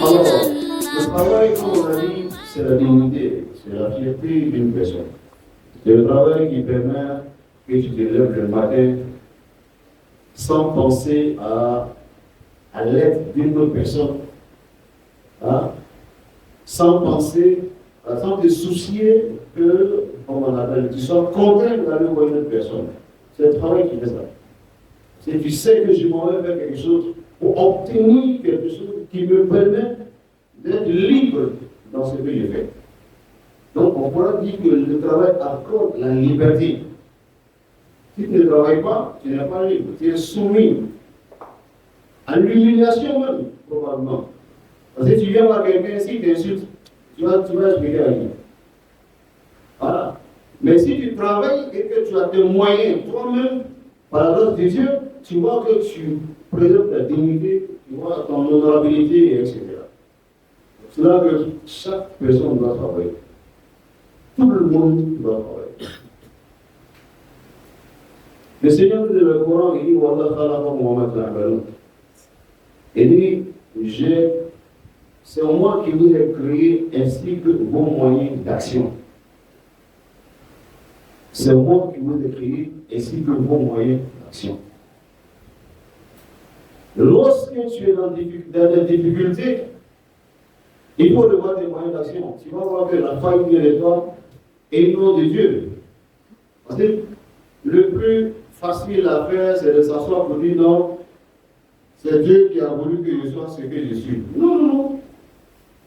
Alors, le travail, comme on a dit, c'est la dignité, c'est la fierté d'une personne. C'est le travail qui permet que tu te lèves le matin sans penser à l'aide d'une autre personne, hein? Sans penser, sans te soucier que, comme on appelle, tu sois contraint d'aller voir une autre personne. C'est le travail qui fait ça. C'est tu sais que je m'en vais faire quelque chose pour obtenir quelque chose qui me permet d'être libre dans ce que je fais. Donc on pourra dire que le travail accorde la liberté. Si tu ne travailles pas, tu n'es pas libre. Tu es soumis à l'humiliation même, probablement. Parce que tu viens voir quelqu'un, si tu t'insultes, tu vas expliquer à lui. Voilà. Mais si tu travailles et que tu as des moyens toi-même, par la grâce de Dieu, tu vois que tu préserves ta dignité, tu vois ton honorabilité, etc. C'est là que chaque personne doit travailler. Tout le monde doit travailler. Le Seigneur dit dans le Coran, il dit Wallah khalaqa Muhammad ta'ala. Il dit c'est moi qui vous ai créé ainsi que vos moyens d'action. C'est moi qui vous ai créé ainsi que vos moyens d'action. Lorsque tu es dans des difficultés, il faut revoir tes moyens d'action. Tu vas voir que la faille vient de toi et non de Dieu. Parce que le plus facile à faire, c'est de s'asseoir pour dire non, c'est Dieu qui a voulu que je sois ce que je suis. Non, non, non.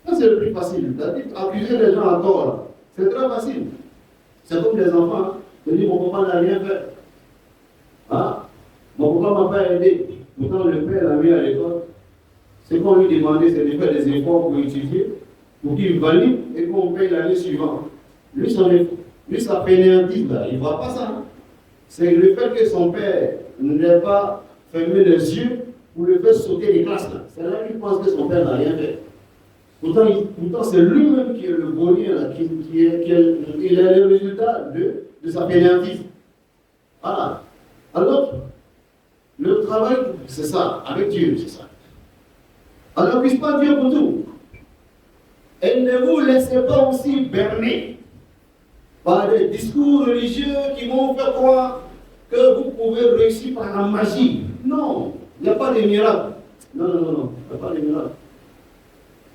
Ça, c'est le plus facile. Accuser les gens à tort, là, c'est très facile. C'est comme les enfants. Ils disent mon papa n'a rien fait. Hein? Mon papa ne m'a pas aidé. Pourtant, le père l'a mis à l'école. Ce qu'on lui demandait, c'est de faire des efforts pour étudier, pour qu'il valide et qu'on paye l'année suivante. Lui, sa fainéantise, là, il ne voit pas ça. Hein? C'est le fait que son père n'ait pas fermé les yeux pour le faire sauter les classes. Là. C'est là qu'il pense que son père n'a rien fait. Pourtant c'est lui-même qui est le bonnier, il est le résultat de sa fainéantise. Voilà. Alors, le travail, c'est ça, avec Dieu, c'est ça. Alors, puisse pas Dieu pour tout. Et ne vous laissez pas aussi berner par des discours religieux qui vont faire croire que vous pouvez réussir par la magie. Non, il n'y a pas de miracle. Non, il n'y a pas de miracle.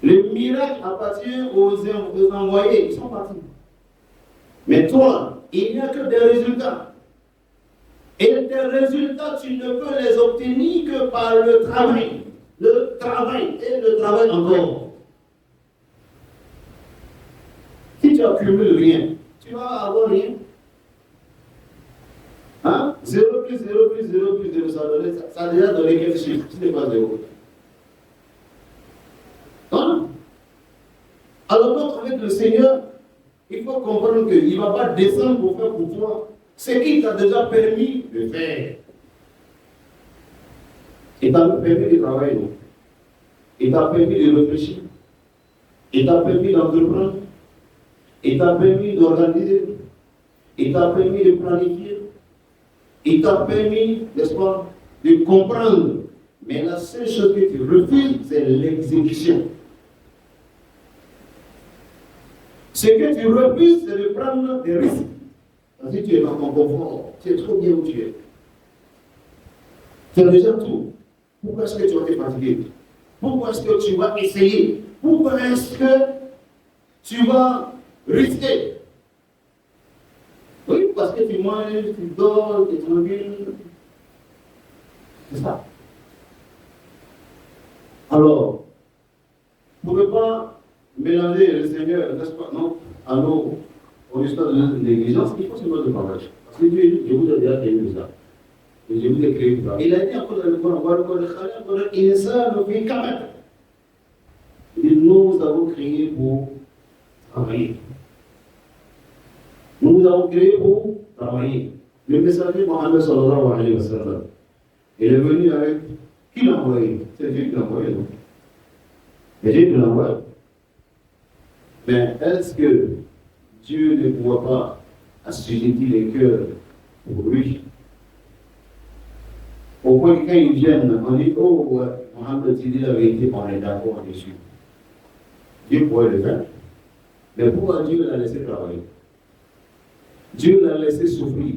Le miracle appartient aux envoyés, ils sont partis. Mais toi, il n'y a que des résultats. Et tes résultats, tu ne peux les obtenir que par le travail. Le travail et le travail encore. Si tu accumules rien, tu vas avoir rien. Hein? 0 plus 0 plus 0 plus 0, ça a déjà donné quel chiffre? Ce n'est pas 0. Hein? Alors donc, avec le Seigneur, il faut comprendre qu'il ne va pas descendre pour faire pour toi ce qu'il t'a déjà permis de faire. Il t'a permis de travailler, non? Il t'a permis de réfléchir. Il t'a permis d'entreprendre. Il t'a permis d'organiser. Il t'a permis de planifier. Il t'a permis, n'est-ce pas, de comprendre. Mais la seule chose que tu refuses, c'est l'exécution. Ce que tu refuses, c'est de prendre des risques. Parce que tu es dans ton confort, tu es trop bien où tu es. Tu as déjà tout. Pourquoi est-ce que tu vas te fatiguer? Pourquoi est-ce que tu vas essayer? Pourquoi est-ce que tu vas risquer? Oui, parce que tu manges, tu dors, tu es tranquille. C'est ça. Alors, vous ne pouvez pas mélanger le Seigneur, n'est-ce pas, non, au histoire de négligence, il faut se mettre de travail. Parce que Dieu, je vous ai déjà créé tout ça. Et je vous ai créé tout ça. Il a dit encore dans le Coran, nous avons créé pour travailler. Nous nous avons créé pour travailler. Le messager Mohammed sallallahu alayhi wa sallam, il est venu avec qui l'a envoyé? C'est Dieu qui l'a envoyé, non? C'est Dieu qui l'a envoyé. Mais est-ce que Dieu ne pourra pas assujettir les cœurs pour lui? Au point que quand ils viennent, on dit, oh, ouais, Mohammed, tu dis la vérité, on est d'accord dessus. Dieu pourrait le faire. Mais pourquoi Dieu l'a laissé travailler? Dieu l'a laissé souffrir.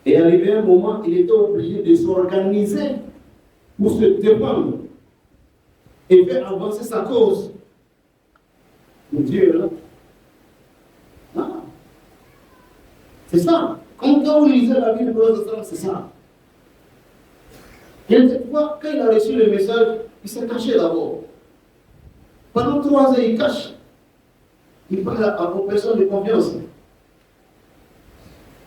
Et arrivé un moment, il était obligé de s'organiser pour se défendre et faire avancer sa cause. Dieu est là. Ah. C'est ça. Quand vous lisez la Bible, c'est ça. Et cette fois, quand il a reçu le message, il s'est caché d'abord. Pendant 3 ans, il cache. Il parle aux personnes de confiance.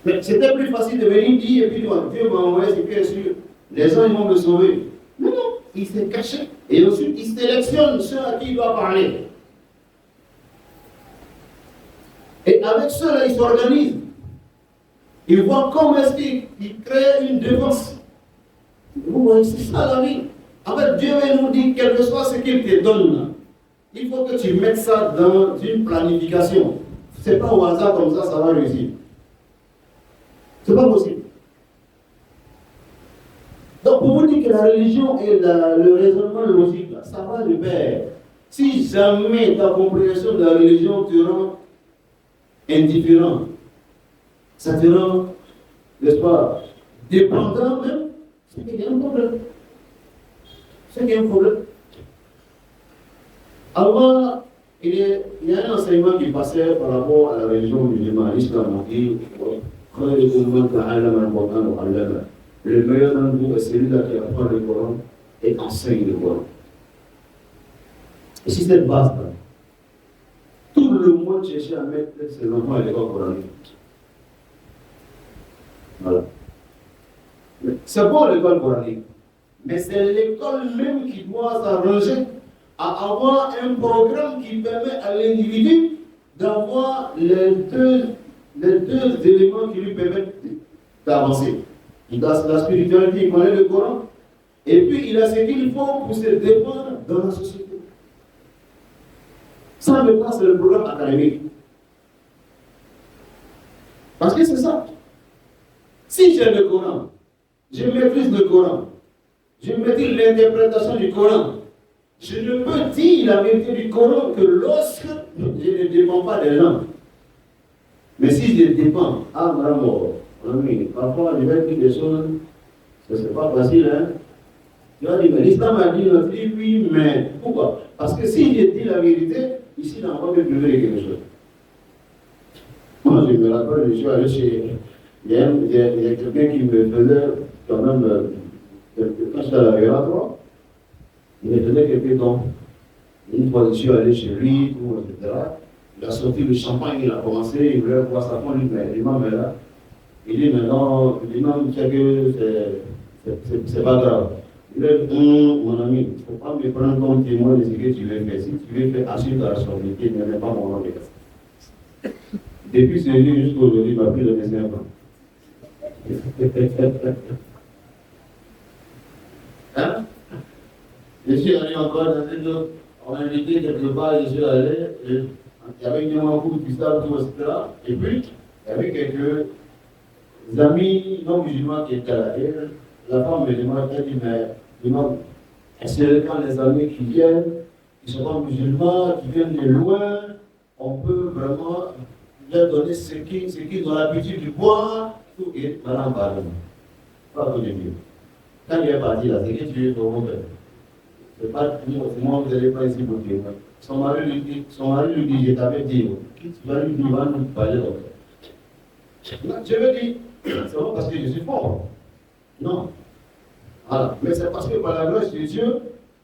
Mais c'était plus facile de venir dire, et puis Dieu m'a envoyé, c'est bien sûr, les gens ils vont me sauver. Non, non, il s'est caché. Et ensuite, il sélectionne ceux à qui il doit parler. Et avec cela, il s'organise. Il voit comment est-ce qu'il crée une défense. Vous voyez, c'est ça la vie. En fait, Dieu nous dit, quel que soit ce qu'il te donne, il faut que tu mettes ça dans une planification. Ce n'est pas au hasard comme ça va réussir. Ce n'est pas possible. Donc, pour vous dire que la religion et le raisonnement logique, là, ça va de pair. Si jamais ta compréhension de la religion te rend indifférent, ça te rend, n'est-ce pas, dépendant même, c'est qu'il y a un problème. C'est qu'il y a un problème. Avant, il y a un enseignement qui passait par rapport à la religion musulmane. L'islam a dit, le meilleur d'entre vous est celui-là qui apprend le Coran et enseigne le Coran. Et si cette base-là, tout le monde cherchait à mettre ses enfants à l'école coranique. Voilà. C'est bon l'école coranique, mais c'est l'école même qui doit s'arranger à avoir un programme qui permet à l'individu d'avoir les deux éléments qui lui permettent d'avancer. Il a la spiritualité, il connaît le Coran, et puis il a ce qu'il faut pour se défendre dans la société. Ça maintenant c'est le programme académique. Parce que c'est ça. Si j'ai le Coran, je maîtrise le Coran, je maîtrise l'interprétation du Coran, je ne peux dire la vérité du Coran que lorsque je ne dépends pas des gens. Mais si je dépends, vraiment, parfois je vais dire des choses, ce n'est pas facile, hein. Tu vas dire, mais l'islam a dit, on dit oui, mais pourquoi? Parce que si je dis la vérité, ici, on va me priver quelque chose. Moi, je me rappelle, je suis allé chez. Il y a quelqu'un qui me faisait quand même, quand j'étais à la Vératoire, il me faisait quelques dons. Une fois, je suis allé chez lui, tout, etc. Il a sorti le champagne, il a commencé, il voulait voir sa femme, mais l'imam est là. Il dit, mais non, l'imam sait que c'est pas grave. Il dit, mon ami, il ne faut pas me prendre comme témoin de ce que tu veux faire. Si tu veux faire, assume ta responsabilité, ne mets pas mon nom de casse. Depuis ce jour jusqu'à aujourd'hui, il m'a pris le message. Hein? Je suis allé encore dans une autre, on m'a invité quelque part, je suis allé, et il y avait une demande qui stable, tout, etc. Et puis, il y avait quelques amis non musulmans qui étaient là. Et la femme me demande, elle dit, mais est-ce que quand les amis qui viennent, qui ne sont pas musulmans, qui viennent de loin, on peut vraiment leur donner ce qu'ils ont l'habitude de boire, tout, et madame pardon. Pas tout de mieux. Quand il est parti là, c'est que tu es au monde. C'est pas moi, vous allez pas ici pour Dieu. Son mari lui dit, je t'avais dit, tu vas lui dire, il va nous parler donc. Je veux dire, c'est pas parce que je suis fort. Non. Voilà. Mais c'est parce que par la grâce de Dieu,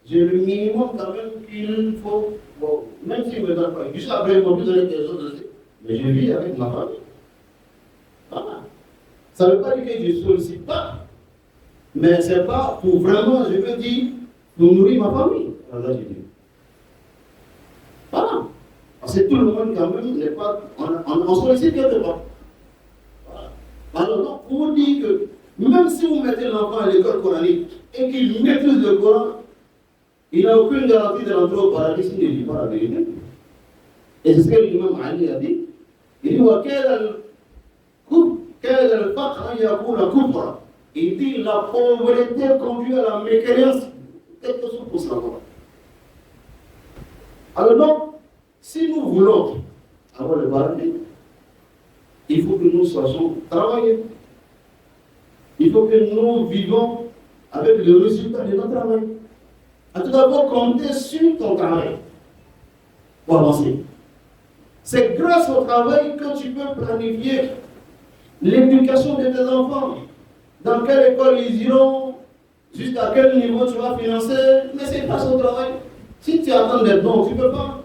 j'ai le minimum quand même qu'il faut. Bon, même s'il ne me donne pas, juste après, il m'a plus donner quelque chose aussi. Mais je vis avec ma famille. Voilà. Ça ne veut pas dire que je ne sollicite pas. Mais ce n'est pas pour vraiment, je veux dire, pour nourrir ma famille. Voilà, je dis. Voilà. Parce que tout le monde, quand même, n'est pas. On sollicite quelque part. Voilà. Alors, donc, pour vous dire que même si vous mettez l'enfant à l'école coranique et qu'il maîtrise le Coran, il n'a aucune garantie de rentrer au paradis s'il ne dit pas la vérité. Et c'est ce que l'imam Ali a dit. Il dit il dit la pauvreté conduit à la mécréance. Quelque chose pour savoir. Alors donc, si nous voulons avoir le paradis, il faut que nous soyons travailleurs. Il faut que nous vivons avec le résultat de notre travail. À tout d'abord, compter sur ton travail pour avancer. C'est grâce au travail que tu peux planifier l'éducation de tes enfants. Dans quelle école ils iront, jusqu'à quel niveau tu vas financer, mais c'est grâce au travail. Si tu attends des dons, tu ne peux pas.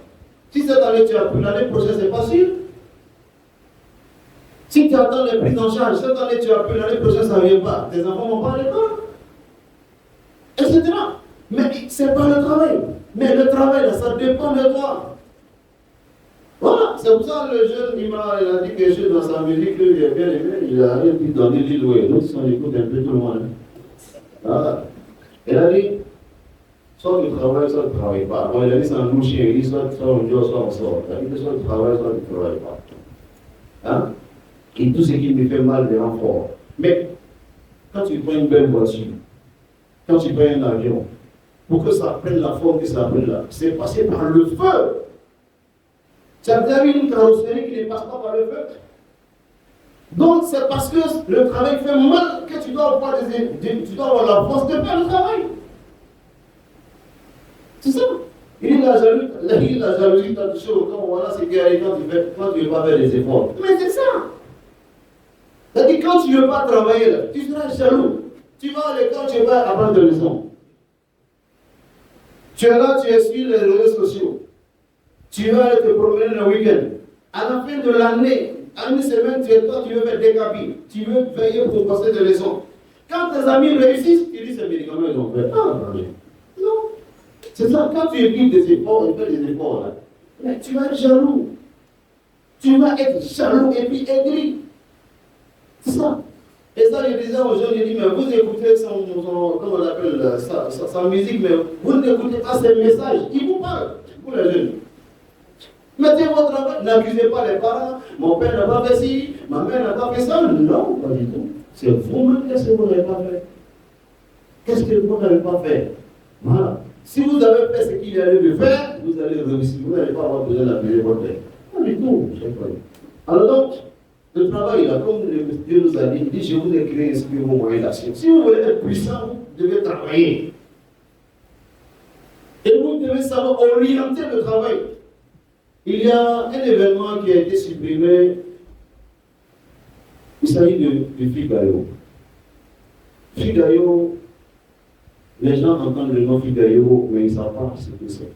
Si cette année tu as pris, l'année prochaine, c'est pas sûr. Si tu attends les prises en charge, cette année tu as pris, l'année prochaine, ça ne vient pas. Tes enfants vont pas à l'école. Etc. Mais ce n'est pas le travail. Mais le travail, là, ça dépend de toi. Voilà, c'est pour ça que le jeune, il a dit quelque chose dans sa musique qu'il a bien aimé. Il a dit dans l'île où nous, on écoute un peu tout le monde. Voilà. Il a dit, soit tu travailles, soit tu ne travailles pas. Bon, il a dit c'est un loup chien, il dit soit on joue, soit on sort. Il a dit soit tu travailles, soit tu ne travailles pas. Hein? Et tout ce qui me fait mal me rend fort. Mais quand tu prends une belle voiture, quand tu prends un avion, pour que ça prenne la forme que ça prenne là, c'est passé par le feu. Tu as déjà vu une carrosserie qui ne passe pas par le feu? Donc c'est parce que le travail fait mal que tu dois avoir, tu dois avoir la force de faire le travail. C'est ça. Il dit la jalousie, tu as touché au camp, voilà, c'est qui arrive quand tu ne veux pas faire des efforts. Mais c'est ça. C'est-à-dire quand tu ne veux pas travailler, là, tu seras jaloux. Tu vas à l'école, tu vas apprendre des leçons. Tu es là, tu es sur les réseaux sociaux. Tu vas te promener le week-end. À la fin de l'année, à une semaine, tu es toi, tu veux faire des capis. Tu veux veiller pour passer des leçons. Quand tes amis réussissent, tu dis c'est médicament, ils ont fait. Ah, non. C'est ça, quand tu évites des efforts, tu fais des efforts là. Mais tu vas être jaloux. Tu vas être jaloux et puis aigri. C'est ça. Et ça, je disais aux jeunes, je dis, mais vous écoutez comment on appelle sa musique, mais vous n'écoutez pas ses messages. Qui vous parle, vous les jeunes. Mettez votre travail, n'accusez pas les parents, mon père n'a pas fait ci, ma mère n'a pas fait ça. Non, pas du tout. C'est vous-même, qu'est-ce que vous n'avez pas fait? Qu'est-ce que vous n'avez pas fait? Voilà. Si vous avez fait ce qu'il allait de faire, vous allez réussir. Vous n'allez pas avoir besoin d'appeler votre père. Pas du tout. Alors donc, le travail, là, comme Dieu nous a dit, il dit, je vous ai créé ainsi que vos moyens d'action. Si vous voulez être puissant, vous devez travailler. Et vous devez savoir orienter le travail. Il y a un événement qui a été supprimé. Il s'agit de Figaro. Figaro, les gens entendent le nom Figaro, mais ils ne savent pas ce que c'est.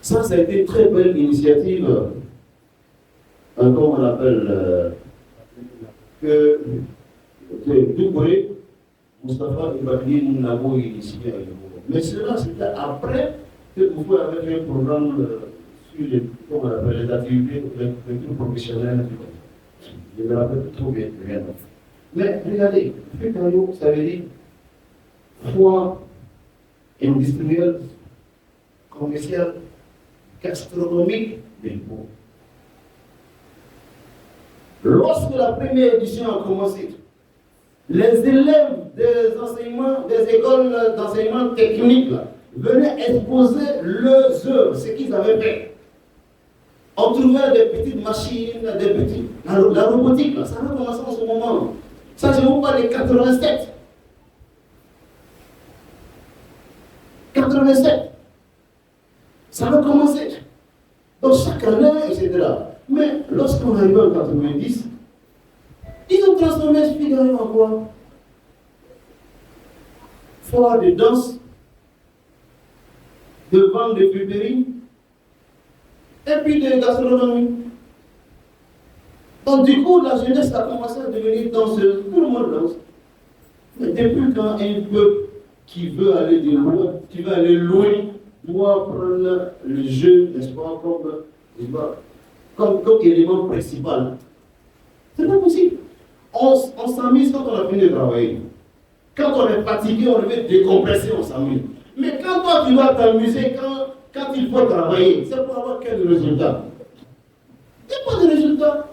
Ça a été une très belle initiative, comme on appelle, que Doucouré, Moustapha Ibrahim Nabo initié avec le mouvement. Mais cela, c'était après que vous avez fait un programme sur les activités professionnelles. Je me rappelle trop bien. Mais regardez, Figaro, ça veut dire foi industrielle, commerciale, gastronomique des pauvres. Lorsque la première édition a commencé, les élèves des écoles d'enseignement technique venaient exposer leurs œuvres, ce qu'ils avaient fait. On trouvait des petites machines, des petits. La robotique, là, ça a commencé en ce moment. Ça, je vous parle de 87. 87. Ça a commencé. Donc chaque année, etc. Mais lorsqu'on arrive en 90, ils ont transformé ce Figaro en quoi? Foire de danse, de vente de fruiterie, et puis de gastronomie. Donc du coup, la jeunesse a commencé à devenir danseuse. Tout le monde danse. Mais depuis quand un peuple qui veut aller de loin, qui veut aller loin, doit prendre le jeu, n'est-ce pas, comme élément principal. C'est pas possible. On s'amuse quand on a fini de travailler. Quand on est fatigué, on veut décompresser, on s'amuse. Mais quand toi tu dois t'amuser, quand il faut travailler, c'est pour avoir quel résultat? Il n'y a pas de résultat.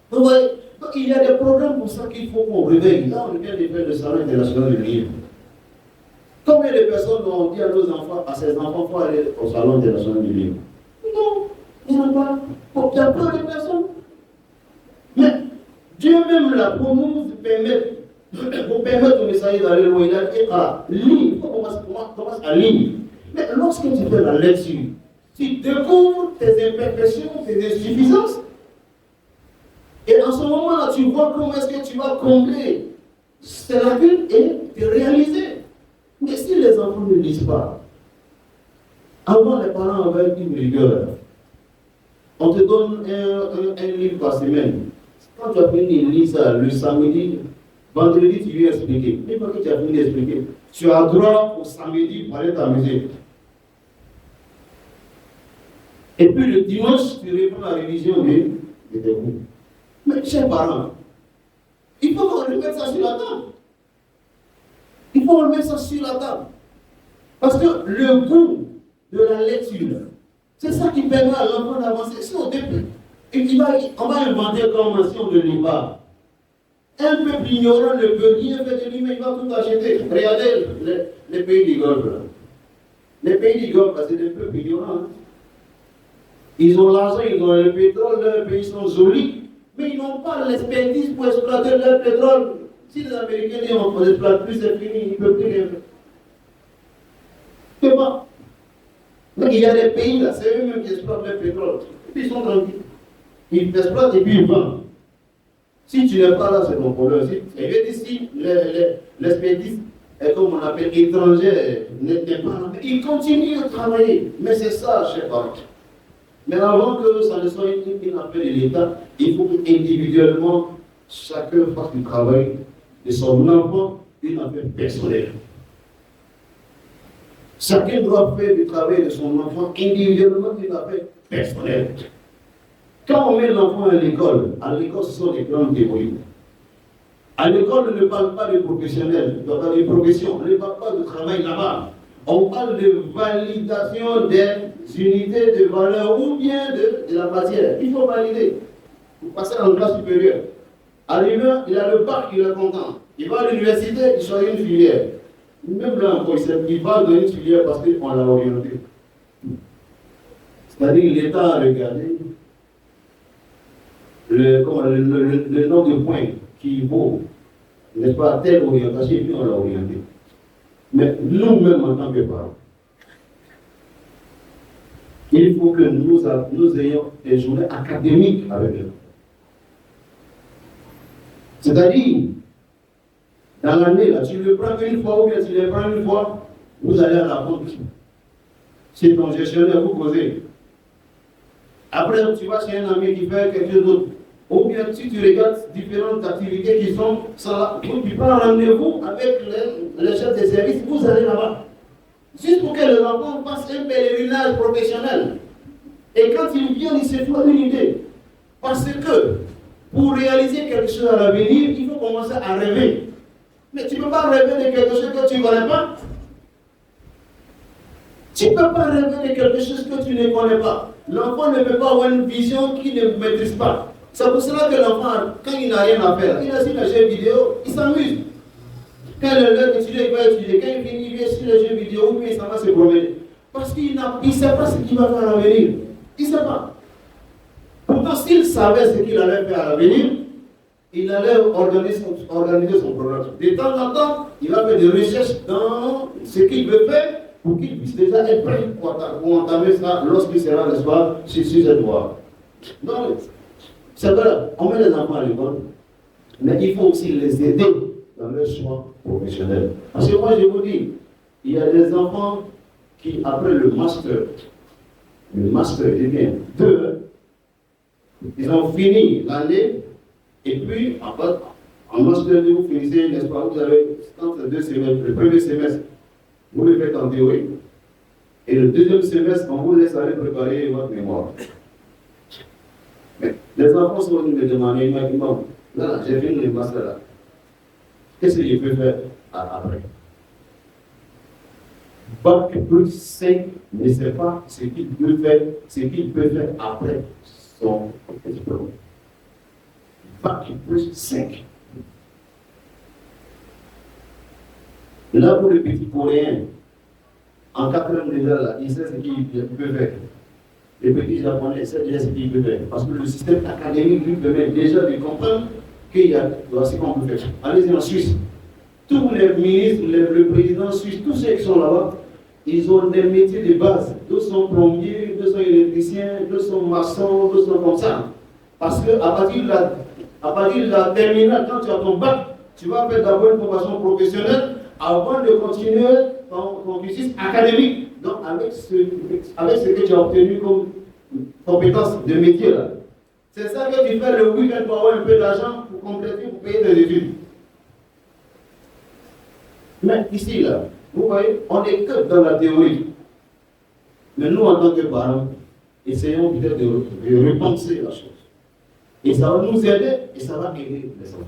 Vous voyez? Donc il y a des programmes pour ça qu'il faut qu'on réveille. Là, on vient de faire le salon international du livre. Combien de personnes ont dit à nos enfants, à ces enfants, il faut aller au salon international du livre? Non, ils n'ont pas. Il y a peu de personnes. Mais Dieu même là, pour nous permettre, pour permettre au messager d'aller loin, il a dit, ah, lis, il faut commencer à lire. Mais lorsque tu fais la lecture, tu découvres tes imperfections, tes insuffisances. Et en ce moment-là, tu vois comment est-ce que tu vas combler ces lacunes et te réaliser. Mais si les enfants ne lisent pas, avant les parents avaient une rigueur. On te donne un livre par semaine. Quand tu as fini de lire ça le samedi, vendredi, tu lui expliquer. Une fois que tu as fini d'expliquer, tu as droit au samedi pour aller t'amuser. Et puis le dimanche, tu réponds à la révision de tes cours. Mais chers parents, il faut remettre ça sur la table. Il faut remettre ça sur la table. Parce que le goût de la lecture, c'est ça qui permet à l'enfant d'avancer. Si au début, on va inventer comme si on ne lit pas. Un peuple ignorant ne peut rien faire de lui, mais il va tout acheter. Regardez les pays du Golfe. Les pays du Golfe, c'est des peuples ignorants. Ils ont l'argent, ils ont le pétrole, leurs pays sont jolis, mais ils n'ont pas l'expertise pour exploiter leur pétrole. Si les Américains disent on n'exploite plus, c'est fini, ils ne peuvent plus rien faire. C'est pas. Donc il y a des pays là, c'est eux-mêmes qui exploitent leur pétrole. Et puis ils sont tranquilles. Ils exploitent et puis ils vendent. Si tu n'es pas là, c'est ton problème. Si l'expertise est comme on appelle étrangère, n'est pas là, ils continuent à travailler. Mais c'est ça, chers parents. Mais avant que ça ne soit une affaire de l'État, il faut qu'individuellement, chacun fasse du travail de son enfant une affaire personnelle. Chacun doit faire du travail de son enfant individuellement une affaire personnelle. Quand on met l'enfant à l'école, ce sont des grandes théories. À l'école, on ne parle pas de professionnels, on parle de profession, on ne parle pas de travail là-bas. On parle de validation des unités de valeur ou bien de la matière. Il faut valider. Vous passez dans le classe supérieur. Arrivé, il a le bac, il est content. Il va à l'université, il choisit une filière. Même là encore, il va dans une filière parce qu'on l'a orienté. C'est-à-dire l'État a regardé le nombre de points qui vaut, n'est-ce pas, telle orientation, et puis on l'a orienté. Mais nous-mêmes, en tant que parents, il faut que nous ayons des journées académiques avec eux. C'est-à-dire, dans l'année, là, tu le prends une fois ou bien tu le prends une fois, vous allez à la compte. C'est ton gestionnaire, vous causez. Après, tu vas chez un ami qui fait quelque chose d'autre. Ou bien si tu regardes différentes activités qui sont là, tu prends un rendez-vous avec les chefs de service, vous allez là-bas. Juste pour que les enfants fassent un pèlerinage professionnel. Et quand ils viennent, ils se font une idée. Parce que pour réaliser quelque chose à l'avenir, il faut commencer à rêver. Mais tu ne peux pas rêver de quelque chose que tu ne connais pas. Tu ne peux pas rêver de quelque chose que tu ne connais pas. L'enfant ne peut pas avoir une vision qu'il ne maîtrise pas. C'est pour cela que l'enfant, quand il n'a rien à faire, il a sur les jeux vidéo, il s'amuse. Quand il est étudier, il va étudier. Quand il finit, il vient sur les jeux vidéo, ou bien ça va se promener. Parce qu'il ne sait pas ce qu'il va faire à l'avenir. Il ne sait pas. Pourtant, s'il savait ce qu'il allait faire à l'avenir, il allait organiser son programme. De temps en temps, il va faire des recherches dans ce qu'il veut faire pour qu'il puisse déjà être prêt pour entamer ça lorsqu'il sera le soir sur cette voie. Donc, c'est vrai, on met les enfants à l'école, mais il faut aussi les aider dans leur choix professionnel. Parce que moi, je vous dis, il y a des enfants qui, après le master, c'est bien, ils ont fini l'année, et puis, en master 2, vous finissez, n'est-ce pas, vous avez 2 semestres, le premier semestre, vous le faites en théorie, et le deuxième semestre, on vous laisse aller préparer votre mémoire. Mais les enfants sont venus me demander, imagine-moi, là, j'ai fini le master là. Qu'est-ce que je peux faire après? Bac plus 5 ne sait pas ce qu'il peut faire après son diplôme. Bac plus 5. Là, pour les petits Coréens, en 4e déjà, là, ils savent ce qu'ils peuvent faire. Les petits Japonais savent déjà ce qu'ils peuvent faire. Parce que le système académique lui permet déjà de comprendre qu'il y a ce qu'on peut faire. Allez-y en Suisse. Tous les ministres, le président suisse, tous ceux qui sont là-bas, ils ont des métiers de base. D'autres sont plombiers, d'autres sont électriciens, d'autres sont maçons, d'autres sont comme ça. Parce qu'à partir de la terminale, quand tu as ton bac, tu vas faire d'abord une formation professionnelle avant de continuer ton cursus académique. Donc, avec ce que tu as obtenu comme compétence de métier là. C'est ça que tu fais le week-end pour avoir un peu d'argent pour compléter, pour payer tes études. Mais ici, là, vous voyez, on est que dans la théorie. Mais nous, en tant que parents, essayons peut-être de repenser la chose. Et ça va nous aider et ça va aider les enfants.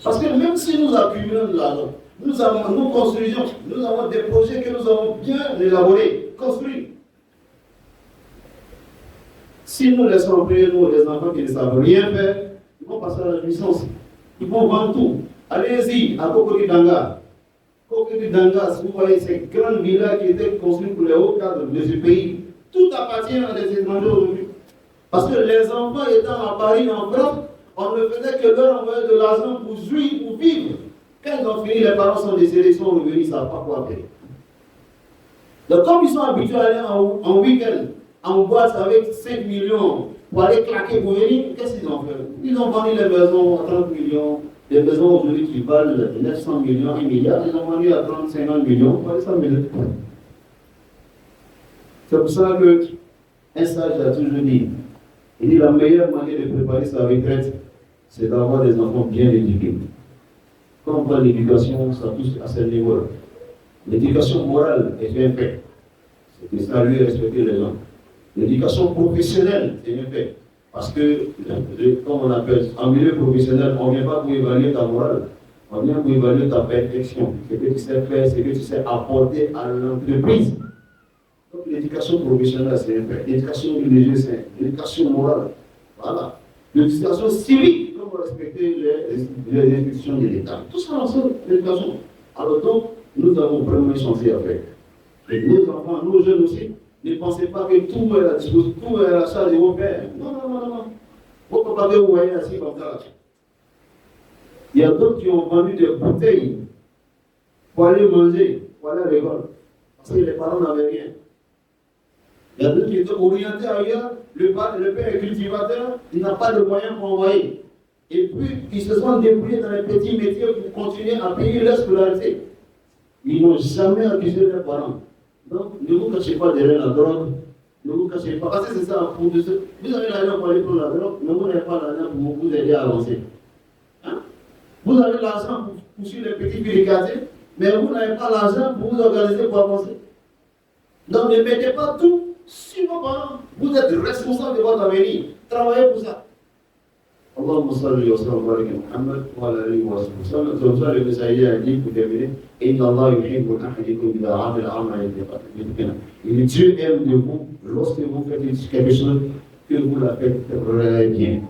Parce que même si nous accumulons de l'argent, nous construisons, nous avons des projets que nous avons bien élaborés, construits. Si nous laissons après nous les enfants qui ne savent rien faire, ils vont passer à la jouissance. Ils vont vendre tout. Allez-y à Kokodidanga. Kokodidanga, si vous voyez ces grandes villas qui étaient construites pour les hauts cadres de ce pays, tout appartient à des étrangers aujourd'hui. Parce que les enfants étant à Paris, en France, on ne faisait que leur envoyer de l'argent pour jouir, pour vivre. Quand ils ont fini, les parents sont décédés, ils sont revenus, ils ne savent pas quoi faire. Donc, comme ils sont habitués à aller en week-end, en boîte avec 5 millions pour aller claquer pour venir, qu'est-ce qu'ils ont fait? Ils ont vendu les maisons à 30 millions, les maisons aujourd'hui qui valent 900 millions, 1 milliard, ils ont vendu à 30, 50 millions pour aller s'amuser. C'est pour ça qu'un sage a toujours dit, il dit la meilleure manière de préparer sa retraite, c'est d'avoir des enfants bien éduqués. Quand on parle d'éducation, ça touche à ce niveau-là. L'éducation morale est bien faite. C'est de saluer et respecter les gens. L'éducation professionnelle est bien faite. Parce que, comme on appelle, en milieu professionnel, on ne vient pas pour évaluer ta morale. On vient pour évaluer ta perfection. Ce que tu sais faire, ce que tu sais apporter à l'entreprise. Donc l'éducation professionnelle, c'est bien fait. L'éducation religieuse, c'est l'éducation morale. Voilà. L'éducation civique, comme respecter les institutions de l'État. Tout ça ensemble, l'éducation. Alors donc, nous avons vraiment une chance à faire. Et nos enfants, nos jeunes aussi, ne pensez pas que tout est à la disposition, tout est à la charge de vos pères. Non, non, non, non. Vous ne pouvez pas vous voyez assis comme ça. Il y a d'autres qui ont vendu des bouteilles pour aller manger, pour aller à l'école. Parce que les parents n'avaient rien. Il y a d'autres qui étaient orientés ailleurs, le père est cultivateur, il n'a pas de moyens pour envoyer. Et puis, ils se sont débrouillés dans les petits métiers pour continuer à payer leur scolarité. Ils n'ont jamais accusé leurs parents. Donc, ne vous cachez pas derrière la drogue, ne vous cachez pas. Parce que c'est ça, vous avez l'argent pour aller prendre la drogue, mais vous n'avez pas l'argent pour vous aider à avancer. Hein? Vous avez l'argent pour poursuivre les petits filles de quartier, mais vous n'avez pas l'argent pour vous organiser pour avancer. Donc, ne mettez pas tout sur vos parents. Vous êtes responsable de votre avenir. Travaillez pour ça. اللهم صل وسلم وبارك على محمد وعلى اله وصحبه وسلم. توصل المسائيه دي كتابه ان الله يحب احدكم اذا عمل عملا يتقنه. Et Dieu aime de vous lorsque vous faites quelque chose que vous la faites très bien.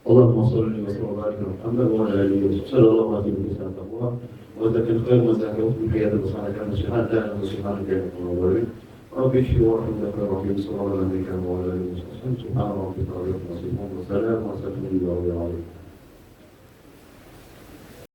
اللهم صل وسلم وبارك على محمد وعلى اله وصحبه صلى الله عليه وسلم. وذاك الخير وزاكه في حياه الصالحه كان شهاده وسبحانك يا رب. رب اشفي وارحمك الرحيم صلى الله عليه وسلم وعلى اله وصحبه سبحان ربك رب العزه عما يصفون وسلام على المرسلين والحمد لله رب العالمين.